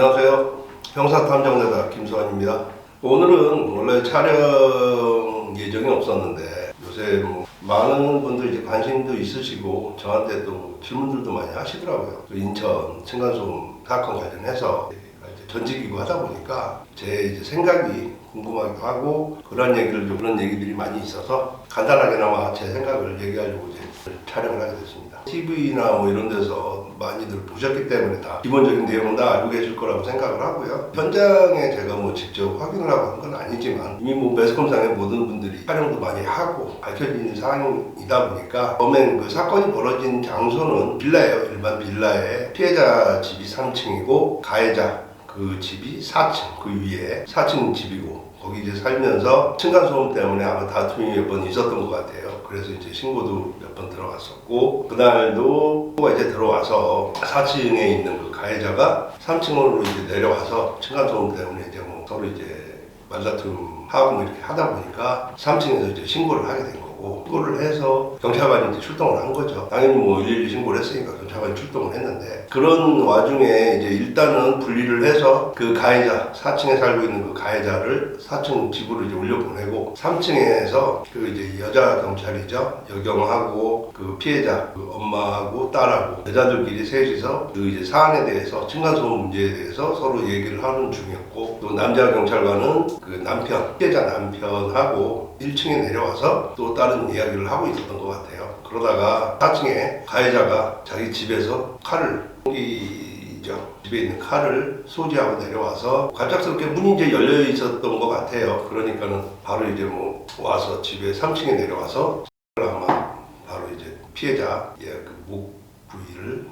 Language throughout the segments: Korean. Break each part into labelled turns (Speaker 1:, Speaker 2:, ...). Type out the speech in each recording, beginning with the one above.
Speaker 1: 안녕하세요. 형사탐정대다 김수환입니다. 오늘은 원래 촬영 예정이 없었는데 요새 많은 분들 이제 관심도 있으시고 저한테 또 질문들도 많이 하시더라고요. 인천 층간소음 사건 관련해서 전직이고 하다 보니까 제 이제 생각이 궁금하기도 하고 그런 얘기들이 많이 있어서 간단하게나마 제 생각을 얘기하려고 이제 촬영을 하게 됐습니다. TV나 뭐 이런 데서 많이들 보셨기 때문에 다 기본적인 내용은 다 알고 계실 거라고 생각을 하고요. 현장에 제가 뭐 직접 확인을 하고 한 건 아니지만 이미 뭐 매스컴상의 모든 분들이 촬영도 많이 하고 밝혀진 사항이다 보니까 처음엔 그 사건이 벌어진 장소는 빌라예요. 일반 빌라에 피해자 집이 3층이고 가해자 그 집이 4층, 그 위에 4층 집이고 거기 이제 살면서 층간소음 때문에 아마 다툼이 몇 번 있었던 것 같아요. 그래서 이제 신고도 몇 번 들어갔었고 그날도 이제 들어와서 4층에 있는 그 가해자가 3층으로 이제 내려와서 층간소음 때문에 이제 뭐 서로 이제 말다툼하고 뭐 이렇게 하다 보니까 3층에서 이제 신고를 하게 된 거고 신고를 해서 경찰관이 이제 출동을 한 거죠. 당연히 뭐 112 신고를 했으니까 경찰관이 출동을 했는데 그런 와중에 이제 일단은 분리를 해서 그 가해자 4층에 살고 있는 그 가해자를 4층 집으로 이제 올려보내고 3층에서 그 이제 여자 경찰이죠. 여경하고 그 피해자 그 엄마하고 딸하고 여자들끼리 셋이서 그 이제 사안에 대해서 층간소음 문제에 대해서 서로 얘기를 하는 중이었고 또 남자 경찰관은 그 피해자 남편하고 1층에 내려와서 또 다른 이야기를 하고 있었던 것 같아요. 그러다가 4층에 가해자가 자기 집에서 집에 있는 칼을 소지하고 내려와서 갑작스럽게 문이 이제 열려 있었던 것 같아요. 그러니까는 바로 이제 뭐 와서 집에 3층에 내려와서 아마 바로 이제 피해자 그 목 부위를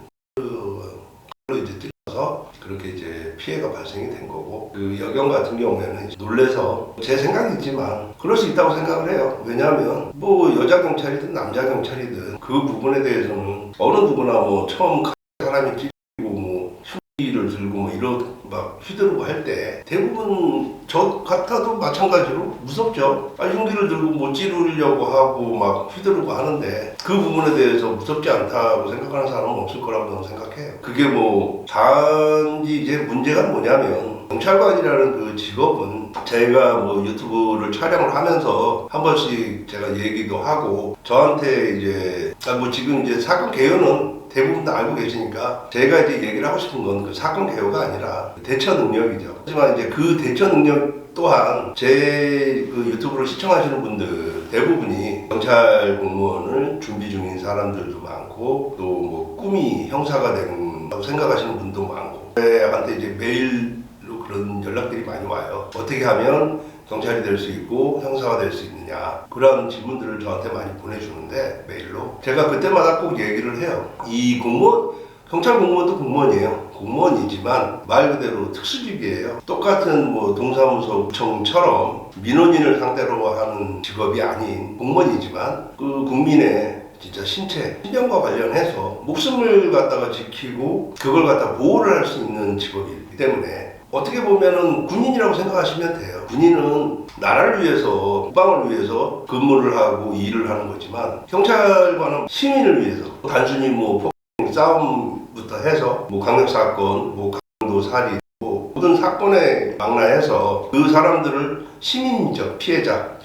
Speaker 1: 이제 찔러서 그렇게 이제 피해가 발생이 된 거고 그 여경 같은 경우에는 놀래서 제 생각이지만 그럴 수 있다고 생각을 해요. 왜냐하면 뭐 여자 경찰이든 남자 경찰이든 그 부분에 대해서는 어느 누구나 뭐 처음 사람이 찔리고 뭐 흉기를 들고 뭐 이런 막 휘두르고 할 때 대부분 저 같아도 마찬가지로 무섭죠. 흉기를 들고 뭐 찌르려고 하고 막 휘두르고 하는데 그 부분에 대해서 무섭지 않다고 생각하는 사람은 없을 거라고 저는 생각해요. 그게 뭐 단지 이제 문제가 뭐냐면 경찰관이라는 그 직업은 제가 뭐 유튜브를 촬영을 하면서 한 번씩 제가 얘기도 하고 저한테 이제 뭐 지금 이제 사건 개요는 대부분 다 알고 계시니까 제가 이제 얘기를 하고 싶은 건 그 사건 개요가 아니라 대처 능력이죠. 하지만 이제 그 대처 능력 또한 제 그 유튜브를 시청하시는 분들 대부분이 경찰 공무원을 준비 중인 사람들도 많고 또 뭐 꿈이 형사가 된다고 생각하시는 분도 많고 저한테 이제 메일로 그런 연락들이 많이 와요. 어떻게 하면 경찰이 될 수 있고 형사가 될 수 있느냐 그런 질문들을 저한테 많이 보내주는데 메일로 제가 그때마다 꼭 얘기를 해요. 이 공무원 경찰 공무원도 공무원이에요. 공무원이지만 말 그대로 특수직이에요. 똑같은 뭐 동사무소 구청처럼 민원인을 상대로 하는 직업이 아닌 공무원이지만 그 국민의 진짜 신변과 관련해서 목숨을 갖다가 지키고 그걸 갖다 보호를 할 수 있는 직업이기 때문에 어떻게 보면은 군인이라고 생각하시면 돼요. 군인은 나라를 위해서, 국방을 위해서 근무를 하고 일을 하는 거지만 경찰관은 시민을 위해서 단순히 뭐 폭행 싸움부터 해서 뭐 강력사건, 뭐 강도 살인 뭐 모든 사건에 망라해서 그 사람들을 시민이죠. 피해자,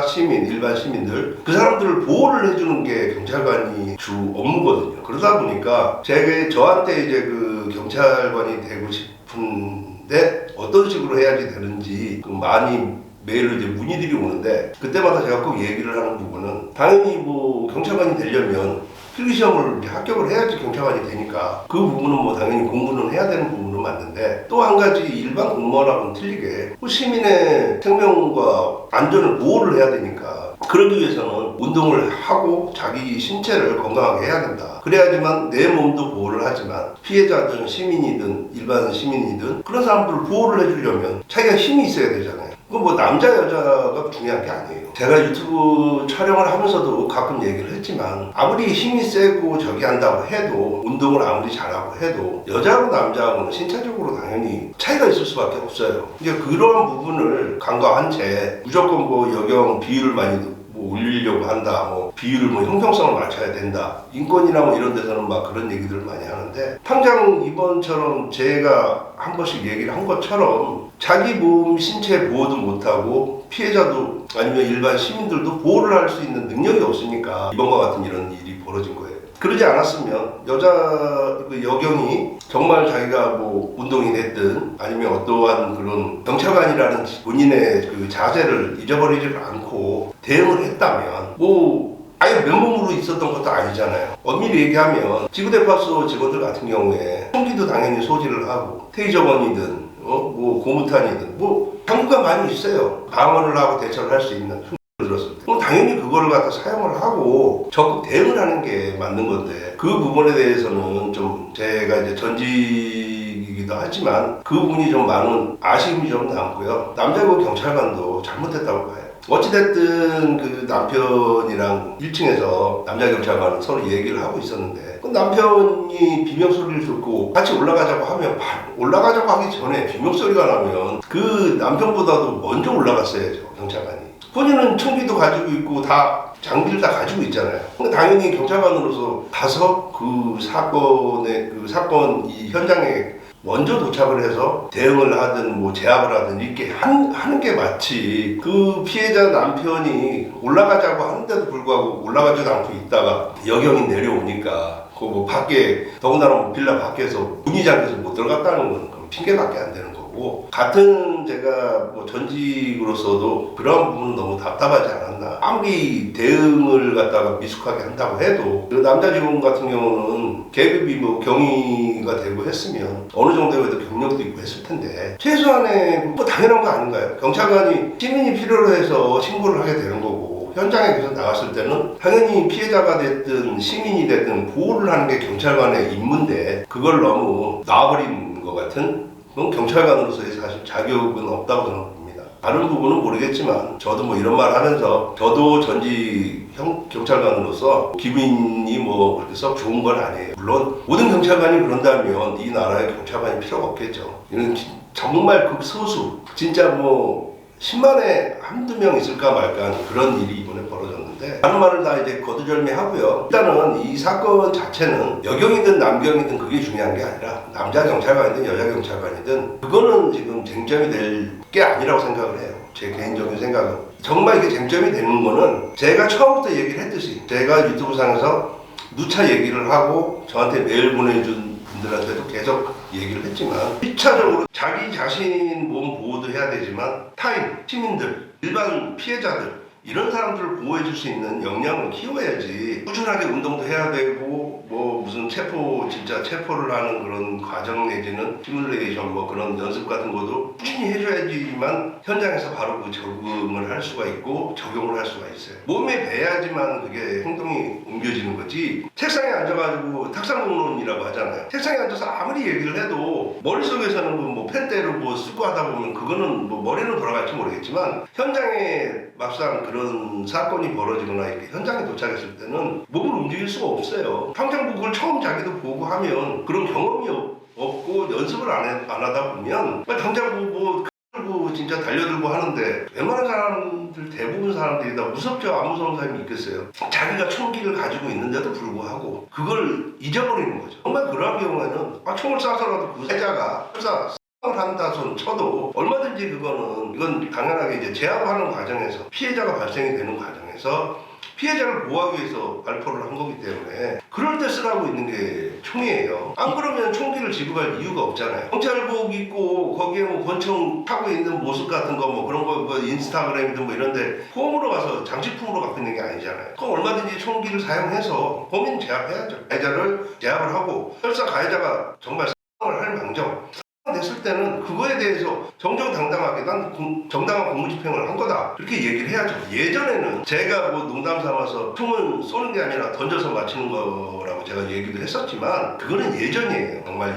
Speaker 1: 시민, 일반 시민들 그 사람들을 보호를 해주는 게 경찰관이 주 업무거든요. 그러다 보니까 저한테 이제 그 경찰관이 되고 싶은데 어떤 식으로 해야지 되는지 많이 메일로 이제 문의들이 오는데 그때마다 제가 꼭 얘기를 하는 부분은 당연히 뭐 경찰관이 되려면 필기시험을 이제 합격을 해야지 경찰관이 되니까 그 부분은 뭐 당연히 공부는 해야 되는 부분은 맞는데 또 한 가지 일반 공무원하고는 틀리게 시민의 생명과 안전을 보호를 해야 되니까 그러기 위해서는 운동을 하고 자기 신체를 건강하게 해야 된다. 그래야지만 내 몸도 보호를 하지만 피해자든 시민이든 일반 시민이든 그런 사람들을 보호를 해주려면 자기가 힘이 있어야 되잖아요. 그건 뭐 남자 여자가 중요한 게 아니에요. 제가 유튜브 촬영을 하면서도 가끔 얘기를 했지만 아무리 힘이 세고 저기 한다고 해도 운동을 아무리 잘하고 해도 여자하고 남자하고는 신체적으로 당연히 차이가 있을 수밖에 없어요. 이제 그러한 부분을 간과한 채 무조건 뭐 여경 비율을 많이 뭐 올리려고 한다, 뭐 비율을 뭐 형평성을 맞춰야 된다, 인권이나 뭐 이런 데서는 막 그런 얘기들을 많이 하는데, 당장 이번처럼 제가 한 번씩 얘기를 한 것처럼 자기 몸 신체 보호도 못하고 피해자도 아니면 일반 시민들도 보호를 할 수 있는 능력이 없으니까 이번과 같은 이런 일이 벌어진 거예요. 그러지 않았으면 그 여경이 정말 자기가 뭐 운동이 됐든 아니면 어떠한 그런 경찰관이라는 본인의 그 자세를 잊어버리지 않고 대응을 했다면 뭐 아예 맨몸으로 있었던 것도 아니잖아요. 엄밀히 얘기하면 지구대파소 직원들 같은 경우에 총기도 당연히 소지를 하고 테이저건이든 뭐 고무탄이든 뭐 장구가 많이 있어요. 방어를 하고 대처를 할 수 있는 들었을 때 그럼 당연히 그거를 갖다 사용을 하고 적극 대응을 하는 게 맞는 건데, 그 부분에 대해서는 좀 제가 이제 전직이기도 하지만 그 부분이 좀 많은 아쉬움이 좀 남고요. 남자고 경찰관도 잘못했다고 봐요. 어찌됐든 그 남편이랑 1층에서 남자 경찰관은 서로 얘기를 하고 있었는데, 그 남편이 비명소리를 듣고 같이 올라가자고 하면 올라가자고 하기 전에 비명소리가 나면 그 남편보다도 먼저 올라갔어야죠, 경찰관이. 본인은 총기도 가지고 있고 다 장비를 다 가지고 있잖아요. 당연히 경찰관으로서 가서 그 사건 이 현장에 먼저 도착을 해서 대응을 하든 뭐 제압을 하든 이렇게 하는 게 마치 그 피해자 남편이 올라가자고 하는데도 불구하고 올라가지도 않고 있다가 여경이 내려오니까 그 뭐 밖에 더군다나 뭐 빌라 밖에서 문이 잠겨서 못 들어갔다는 건 핑계밖에 안 되는 거고, 같은 제가 뭐 전직으로서도 그런 부분은 너무 답답하지 않았나. 아무리 대응을 갖다가 미숙하게 한다고 해도 그 남자 직원 같은 경우는 계급이 뭐 경위가 되고 했으면 어느 정도에도 경력도 있고 했을 텐데, 최소한의 뭐 당연한 거 아닌가요? 경찰관이 시민이 필요로 해서 신고를 하게 되는 거고, 현장에 계속 나갔을 때는 당연히 피해자가 됐든 시민이 됐든 보호를 하는 게 경찰관의 임무인데, 그걸 너무 놔버린 것 같은 그건 경찰관으로서의 사실 자격은 없다고 저는 봅니다. 다른 부분은 모르겠지만 저도 뭐 이런 말 하면서 저도 전직 경찰관으로서 기분이 뭐 그렇게 썩 좋은 건 아니에요. 물론 모든 경찰관이 그런다면 이 나라에 경찰관이 필요가 없겠죠. 이는 정말 극소수, 진짜 뭐 10만에 한두 명 있을까 말까 하는 그런 일이 이번에 벌어졌는데, 하는 말을 다 이제 거두절미하고요. 일단은 이 사건 자체는 여경이든 남경이든 그게 중요한 게 아니라, 남자 경찰관이든 여자 경찰관이든 그거는 지금 쟁점이 될 게 아니라고 생각을 해요. 제 개인적인 생각은. 정말 이게 쟁점이 되는 거는 제가 처음부터 얘기를 했듯이, 제가 유튜브상에서 누차 얘기를 하고 저한테 메일 보내준 분들한테도 계속 얘기를 했지만, 1차적으로 자기 자신 몸 보호도 해야 되지만 타인, 시민들, 일반 피해자들 이런 사람들을 보호해 줄 수 있는 역량을 키워야지. 꾸준하게 운동도 해야 되고 뭐 무슨 진짜 체포를 하는 그런 과정 내지는 시뮬레이션 뭐 그런 연습 같은 것도 꾸준히 해줘야지만 현장에서 바로 그 적응을 할 수가 있고 적용을 할 수가 있어요. 몸에 배야지만 그게 행동이 옮겨지는 거지. 책상에 앉아가지고 탁상공론이라고 하잖아요. 책상에 앉아서 아무리 얘기를 해도 머릿속에서는 뭐 펜대로 뭐 쓰고 하다 보면 그거는 뭐 머리는 돌아갈지 모르겠지만, 현장에 막상 그런 사건이 벌어지거나 이렇게 현장에 도착했을 때는 몸을 움직일 수가 없어요. 당장 그걸 처음 자기도 보고 하면 그런 경험이 없고 연습을 안 하다 보면 당장 뭐 진짜 달려들고 하는데, 웬만한 사람들 대부분 사람들이 다 무섭죠. 안 무서운 사람이 있겠어요. 자기가 총기를 가지고 있는데도 불구하고 그걸 잊어버리는 거죠. 정말 그러한 경우에는 총을 쏴서라도 그 세자가 을 한다 손 쳐도 얼마든지 이건 당연하게 이제 제압하는 과정에서 피해자가 발생이 되는 과정에서 피해자를 보호하기 위해서 발포를 한 거기 때문에 그럴 때 쓰라고 있는 게 총이에요. 안 그러면 총기를 지급할 이유가 없잖아요. 경찰복 입고 거기에 뭐 권총 타고 있는 모습 같은 거 뭐 그런 거 뭐 인스타그램이든 뭐 이런데 폼으로 가서 장식품으로 갖고 있는 게 아니잖아요. 그럼 얼마든지 총기를 사용해서 범인 제압해야죠. 가해자를 제압을 하고, 설사 가해자가 정말 사용을 할 망정 됐을 때는 그거에 대해서 정정당당하게 난 정당한 공무집행을 한 거다 그렇게 얘기를 해야죠. 예전에는 제가 뭐 농담 삼아서 총은 쏘는 게 아니라 던져서 맞히는 거라고 제가 얘기도 했었지만, 그거는 예전이에요. 정말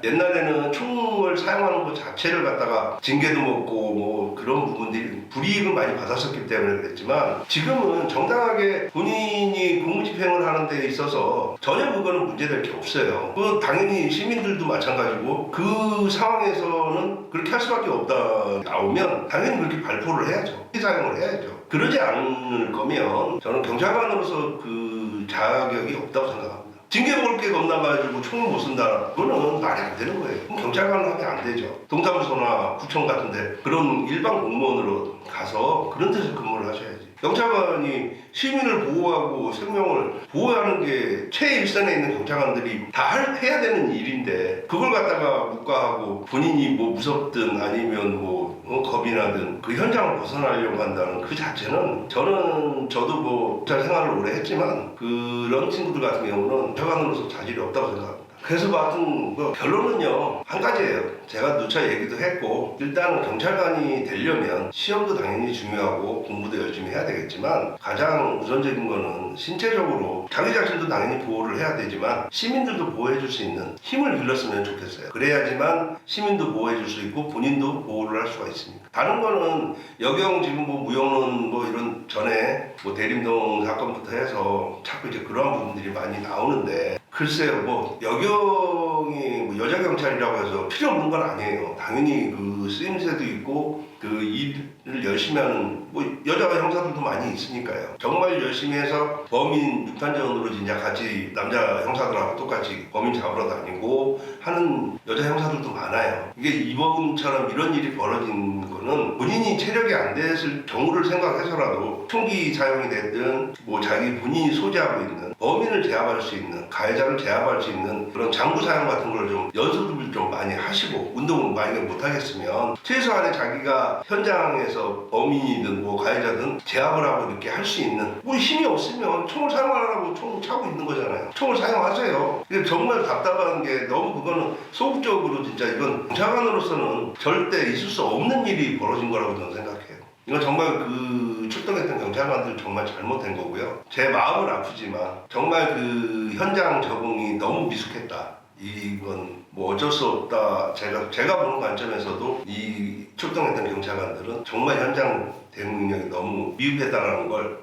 Speaker 1: 옛날에는 총을 기능을 사용하는 것 자체를 갖다가 징계도 먹고 뭐 그런 부분들이 불이익을 많이 받았었기 때문에 그랬지만, 지금은 정당하게 본인이 공무집행을 하는 데 있어서 전혀 그거는 문제될 게 없어요. 그 당연히 시민들도 마찬가지고, 그 상황에서는 그렇게 할 수밖에 없다 나오면 당연히 그렇게 발표를 해야죠. 사용을 해야죠. 그러지 않을 거면 저는 경찰관으로서 그 자격이 없다고 생각합니다. 징계 먹을 게 겁나가지고 총을 못 쓴다, 그거는 말이 안 되는 거예요. 그럼 경찰관은 하면 안 되죠. 동사무소나 구청 같은데 그런 일반 공무원으로 가서 그런 데서 근무를 하셔야지. 경찰관이 시민을 보호하고 생명을 보호하는 게 최일선에 있는 경찰관들이 다 해야 되는 일인데, 그걸 갖다가 묵과하고 본인이 뭐 무섭든 아니면 뭐 겁이 나든 그 현장을 벗어나려고 한다는 그 자체는, 저도 뭐 경찰 생활을 오래 했지만 그런 친구들 같은 경우는 경찰관으로서 자질이 없다고 생각합니다. 그래서 하여튼 결론은요, 한 가지예요. 제가 누차 얘기도 했고, 일단은 경찰관이 되려면 시험도 당연히 중요하고 공부도 열심히 해야 되겠지만, 가장 우선적인 거는 신체적으로 자기 자신도 당연히 보호를 해야 되지만 시민들도 보호해 줄 수 있는 힘을 길렀으면 좋겠어요. 그래야지만 시민도 보호해 줄 수 있고 본인도 보호를 할 수가 있습니다. 다른 거는 여경 지금 뭐 무용론 뭐 이런 전에 뭐 대림동 사건부터 해서 자꾸 이제 그러한 부분들이 많이 나오는데, 글쎄요, 뭐 여경이 뭐 여자 경찰이라고 해서 필요 없는 건 아니에요. 당연히 그 쓰임새도 있고 그 일을 열심히 하는 뭐 여자 형사들도 많이 있으니까요. 정말 열심히 해서 범인 육탄전으로 진짜 같이 남자 형사들하고 똑같이 범인 잡으러 다니고 하는 여자 형사들도 많아요. 이게 이번처럼 이런 일이 벌어진 거는 본인이 체력이 안 됐을 경우를 생각해서라도 총기 사용이 됐든 뭐 자기 본인이 소지하고 있는 범인을 제압할 수 있는, 가해자를 제압할 수 있는 그런 장구 사용 같은 걸 좀 연습을 좀 많이 하시고, 운동을 만약에 못하겠으면 최소한의 자기가 현장에서 범인이든 뭐 가해자든 제압을 하고 이렇게 할 수 있는, 뭐 힘이 없으면 총을 사용하라고 총을 차고 있는 거잖아요. 총을 사용하세요. 근데 정말 답답한 게, 너무 그거는 소극적으로 진짜 이건 경찰관으로서는 절대 있을 수 없는 일이 벌어진 거라고 저는 생각해요. 이건 정말 그 출동했던 경찰관들 정말 잘못된 거고요. 제 마음은 아프지만 정말 그 현장 적응이 너무 미숙했다. 이건 뭐 어쩔 수 없다. 제가 보는 관점에서도 이 출동했던 경찰관들은 정말 현장 대응 능력이 너무 미흡했다라는 걸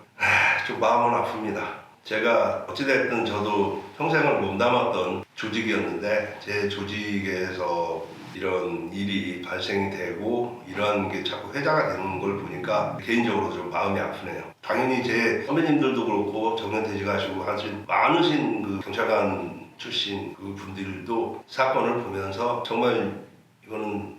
Speaker 1: 좀 마음은 아픕니다. 제가 어찌됐든 저도 평생을 몸담았던 조직이었는데, 제 조직에서 이런 일이 발생이 되고 이러한 게 자꾸 회자가 되는 걸 보니까 개인적으로 좀 마음이 아프네요. 당연히 제 선배님들도 그렇고 정년퇴직하시고 하신 많으신 그 경찰관 출신 그 분들도 사건을 보면서 정말 이거는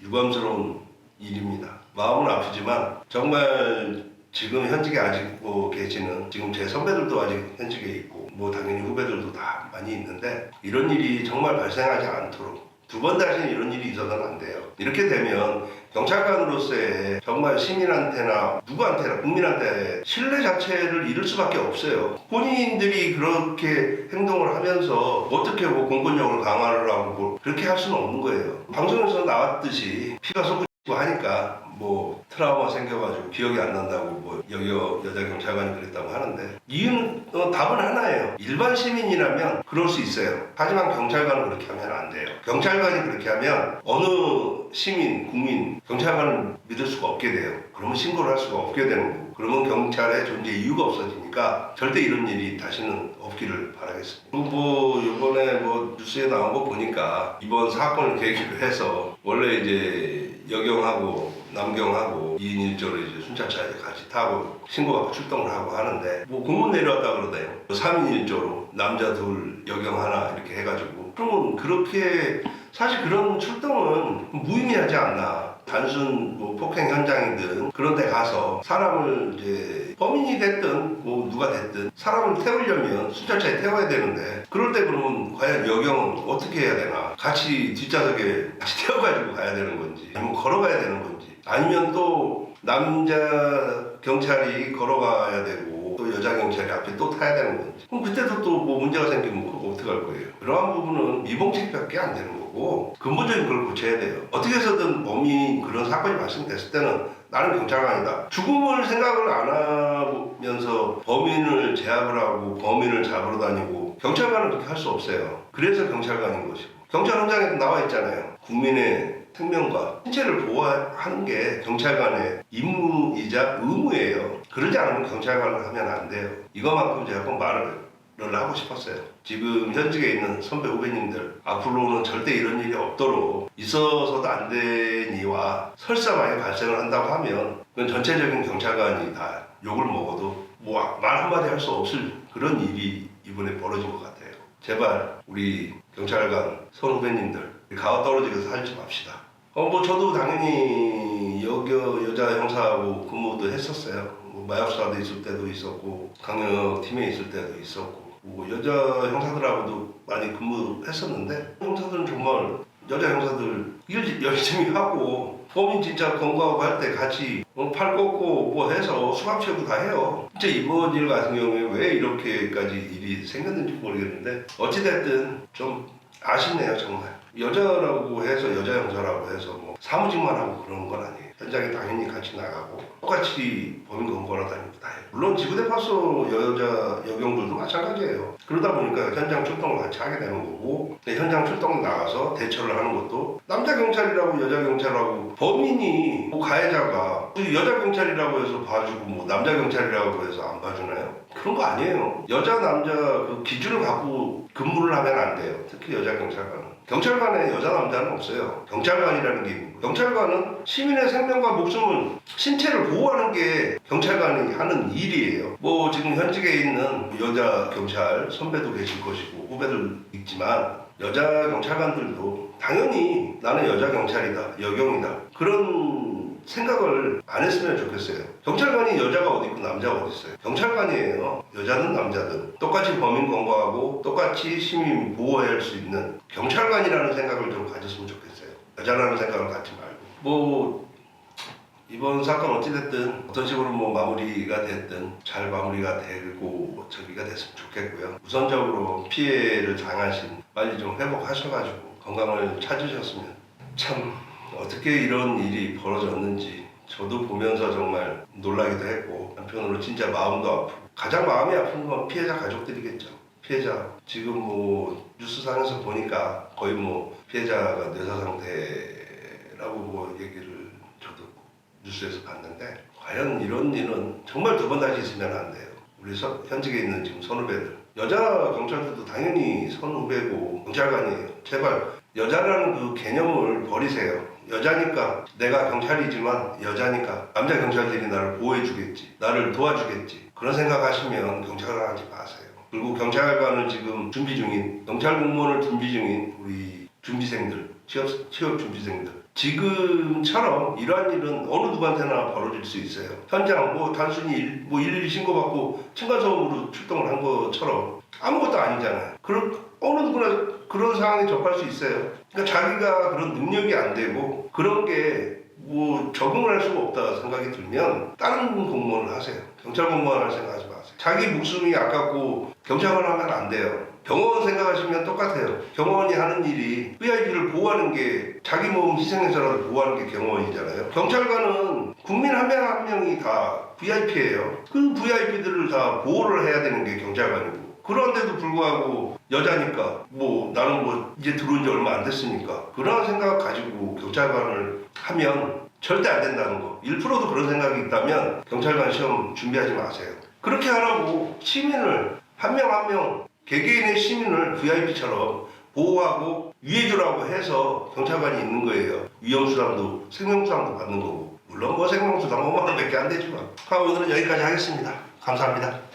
Speaker 1: 유감스러운 일입니다. 마음은 아프지만 정말 지금 현직에 아직 계시는, 지금 제 선배들도 아직 현직에 있고 뭐 당연히 후배들도 다 많이 있는데, 이런 일이 정말 발생하지 않도록 두 번 다시는 이런 일이 있어서는 안 돼요. 이렇게 되면 경찰관으로서의 정말 시민한테나 누구한테나 국민한테 신뢰 자체를 잃을 수밖에 없어요. 본인들이 그렇게 행동을 하면서 어떻게 뭐 공권력을 강화를 하고 뭐 그렇게 할 수는 없는 거예요. 방송에서 나왔듯이 피가 쏟고 하니까 뭐 트라우마 생겨가지고 기억이 안 난다고 뭐 여자 경찰관이 그랬다고 하는데, 이유는 답은 하나예요. 일반 시민이라면 그럴 수 있어요. 하지만 경찰관은 그렇게 하면 안 돼요. 경찰관이 그렇게 하면 어느 시민, 국민, 경찰관을 믿을 수가 없게 돼요. 그러면 신고를 할 수가 없게 되는 거고, 그러면 경찰의 존재 이유가 없어지니까 절대 이런 일이 다시는 없기를 바라겠습니다. 그리고 뭐 이번에 뭐 뉴스에 나온 거 보니까 이번 사건을 계기로 해서 원래 이제 여경하고 남경하고 2인 1조로 이제 순찰차에 같이 타고 신고하고 출동을 하고 하는데, 뭐 공문 내려왔다 그러대요. 3인 1조로 남자 둘, 여경 하나 이렇게 해가지고. 그러면 그렇게 사실 그런 출동은 무의미하지 않나. 단순 뭐 폭행 현장이든 그런 데 가서 사람을 이제 범인이 됐든 뭐 누가 됐든 사람을 태우려면 순찰차에 태워야 되는데, 그럴 때 그러면 과연 여경은 어떻게 해야 되나? 같이 뒷좌석에 같이 태워가지고 가야 되는 건지, 아니면 걸어가야 되는 건지, 아니면 또 남자 경찰이 걸어가야 되고 또 여자 경찰이 앞에 또 타야 되는 건지, 그럼 그때도 또 뭐 문제가 생기면 그거 어떡할 거예요? 그러한 부분은 미봉책밖에 안 되는 거고 근본적인 걸 고쳐야 돼요. 어떻게 해서든 범인 그런 사건이 발생됐을 때는 나는 경찰관이다. 죽음을 생각을 안 하면서 범인을 제압을 하고 범인을 잡으러 다니고, 경찰관은 그렇게 할 수 없어요. 그래서 경찰관인 것이고, 경찰 현장에도 나와 있잖아요. 국민의 생명과 신체를 보호하는 게 경찰관의 임무이자 의무예요. 그러지 않으면 경찰관을 하면 안 돼요. 이거만큼 제가 꼭 말을 하고 싶었어요. 지금 현직에 있는 선배 후배님들, 앞으로는 절대 이런 일이 없도록 있어서도 안 되니와 설사 만약 발생을 한다고 하면 그건 전체적인 경찰관이 다 욕을 먹어도 뭐 말 한마디 할 수 없을 그런 일이 이번에 벌어진 것 같아요. 제발 우리 경찰관 선후배님들 가와 떨어지게 살지 맙시다. 뭐 저도 당연히 여자 형사하고 근무도 했었어요. 뭐 마약수사도 있을 때도 있었고 강력팀에 있을 때도 있었고 뭐 여자 형사들하고도 많이 근무했었는데 형사들은 정말 여자 형사들 일 열심히 하고 범인 진짜 검거하고 할 때 같이 팔 꺾고 뭐 해서 수갑 채우고 다 해요. 진짜 이번 일 같은 경우에 왜 이렇게까지 일이 생겼는지 모르겠는데 어찌됐든 좀 아쉽네요 정말. 여자라고 해서 여자 형사라고 해서 뭐 사무직만 하고 그런 건 아니에요. 현장에 당연히 같이 나가고 똑같이 범인 검거나 다니고 다 해요. 물론 지구대파소 여자 여경들도 마찬가지예요. 그러다 보니까 현장 출동을 같이 하게 되는 거고 현장 출동 나가서 대처를 하는 것도 남자 경찰이라고 여자 경찰하고 범인이 뭐 가해자가 여자 경찰이라고 해서 봐주고 뭐 남자 경찰이라고 해서 안 봐주나요? 그런 거 아니에요. 여자 남자 그 기준을 갖고 근무를 하면 안 돼요. 특히 여자 경찰관은. 경찰관에 여자 남자는 없어요. 경찰관이라는 게 있는 거예요. 경찰관은 시민의 생명과 목숨을 신체를 보호하는 게 경찰관이 하는 일이에요. 뭐 지금 현직에 있는 여자 경찰 선배도 계실 것이고 후배들 있지만 여자 경찰관들도 당연히 나는 여자 경찰이다, 여경이다 그런 생각을 안 했으면 좋겠어요. 경찰관이 여자가 어디 있고 남자가 어디 있어요. 경찰관이에요. 여자든 남자든 똑같이 범인 검거하고 똑같이 시민 보호할 수 있는 경찰관이라는 생각을 좀 가졌으면 좋겠어요. 여자라는 생각을 갖지 말고 뭐 이번 사건 어찌됐든 어떤 식으로 뭐 마무리가 됐든 잘 마무리가 되고 저기가 됐으면 좋겠고요. 우선적으로 피해를 당하신 빨리 좀 회복하셔가지고 건강을 찾으셨으면 참 어떻게 이런 일이 벌어졌는지 저도 보면서 정말 놀라기도 했고 한편으로 진짜 마음도 아프고 가장 마음이 아픈 건 피해자 가족들이겠죠. 피해자 지금 뭐 뉴스상에서 보니까 거의 뭐 피해자가 뇌사 상태라고 뭐 얘기를 저도 뉴스에서 봤는데 과연 이런 일은 정말 두 번 다시 있으면 안 돼요. 우리 현직에 있는 지금 선후배들 여자 경찰들도 당연히 선후배고 경찰관이에요. 제발 여자라는 그 개념을 버리세요. 여자니까 내가 경찰이지만 여자니까 남자 경찰들이 나를 보호해주겠지, 나를 도와주겠지 그런 생각하시면 경찰관 하지 마세요. 그리고 경찰관을 지금 준비 중인 경찰 공무원을 준비 중인 우리 준비생들 취업 준비생들 지금처럼 이러한 일은 어느 누구한테나 벌어질 수 있어요. 현장 뭐 단순히 112 신고받고 층간소음으로 출동을 한 것처럼 아무것도 아니잖아요. 어느 누구나 그런 상황에 접할 수 있어요. 그러니까 자기가 그런 능력이 안 되고 그런 게 뭐 적응을 할 수가 없다 생각이 들면 다른 공무원을 하세요. 경찰 공무원을 생각하지 마세요. 자기 목숨이 아깝고 경찰관 하면 안 돼요. 경호원 생각하시면 똑같아요. 경호원이 하는 일이 VIP를 보호하는 게 자기 몸 희생해서라도 보호하는 게 경호원이잖아요. 경찰관은 국민 한 명 한 명이 다 VIP예요. 그 VIP들을 다 보호를 해야 되는 게 경찰관이고 그런데도 불구하고 여자니까 뭐 나는 뭐 이제 들어온 지 얼마 안 됐으니까 그런 생각 가지고 경찰관을 하면 절대 안 된다는 거. 1%도 그런 생각이 있다면 경찰관 시험 준비하지 마세요. 그렇게 하라고 시민을 한 명 한 명 개개인의 시민을 VIP처럼 보호하고 위해주라고 해서 경찰관이 있는 거예요. 위험수당도 생명수당도 받는 거고 물론 뭐 생명수당 5만 원밖에 안 되지만 오늘은 여기까지 하겠습니다. 감사합니다.